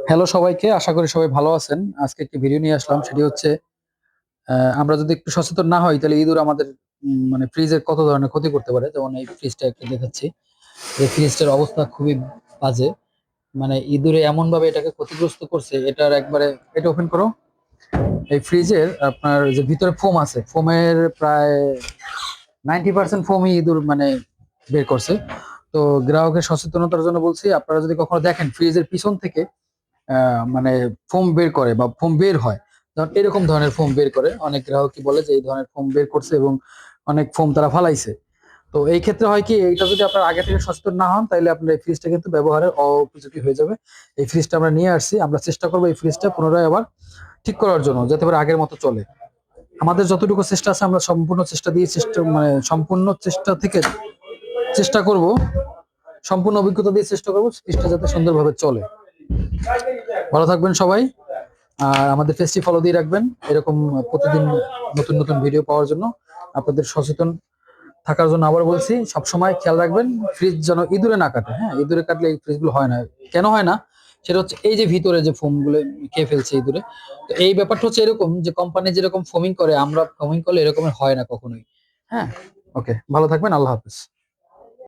Hello সবাইকে, আশা করি সবাই ভালো আছেন। আজকে একটি ভিডিও নিয়ে আসলাম, সেটি হচ্ছে আমরা যদি একটু সচেতন না হই তাহলে ইঁদুর আমাদের মানে ফ্রিজের কত ধরনের ক্ষতি করতে পারে। যেমন এই ফ্রিজটা একটু দেখাচ্ছি, এই ফ্রিজটার অবস্থা খুবই বাজে। মানে ইঁদুরে এমন ভাবে এটাকে ক্ষতিগ্রস্ত করছে, এটার একবারে এটা ওপেন করো। এই ফ্রিজের আপনার যে ভিতরে ফোম আছে, ফোমের প্রায় 90% ফোমই ইঁদুর মানে বের করছে। তো গ্রাহকের সচেতনতার জন্য বলছি, আপনারা যদি কখনো দেখেন ফ্রিজের পিছন থেকে মানে ফোম বের করে বা ফোম বের হয়, ধর এরকম ধরনের ফোম বের করে, অনেক গ্রাহকই বলে যে এই ধরনের ফোম বের করছে এবং অনেক ফোম তারা ফালাইছে। তো এই ক্ষেত্রে হয় কি, এটা যদি আপনার আগে থেকে সচেতন না হন তাহলে আপনার এই ফ্রিজটা কিন্তু ব্যবহারের অউপযোগী হয়ে যাবে। এই ফ্রিজটা আমরা নিয়ে আসছি, আমরা চেষ্টা করবো এই ফ্রিজটা পুনরায় আবার ঠিক করার জন্য, যাতে করে আগের মতো চলে। আমাদের যতটুকু চেষ্টা আছে আমরা সম্পূর্ণ চেষ্টা দিয়ে মানে সম্পূর্ণ চেষ্টা থেকে চেষ্টা করব, সম্পূর্ণ অভিজ্ঞতা দিয়ে চেষ্টা করবো ফ্রিজটা যাতে সুন্দরভাবে চলে। ভালো থাকবেন সবাই। আর আমাদের পেজটি ফলো দিয়ে রাখবেন, এরকম প্রতিদিন নতুন নতুন ভিডিও পাওয়ার জন্য। আপনাদের সচেতন থাকার জন্য আবার বলছি, সবসময় খেয়াল রাখবেন ফ্রিজ যেন ইঁদুরে না কাটে। হ্যাঁ, ইঁদুরে কাটলে এই ফ্রিজগুলো হয় না। কেন হয় না, সেটা হচ্ছে এই যে ভিতরে যে ফোম গুলো খেয়ে ফেলছে ইঁদুরে। তো এই ব্যাপারটা হচ্ছে এরকম যে কোম্পানি যেরকম ফোমিং করে, আমরা ফোমিং করলে এরকম হয় না কখনোই। হ্যাঁ, ওকে, ভালো থাকবেন, আল্লাহ হাফিজ।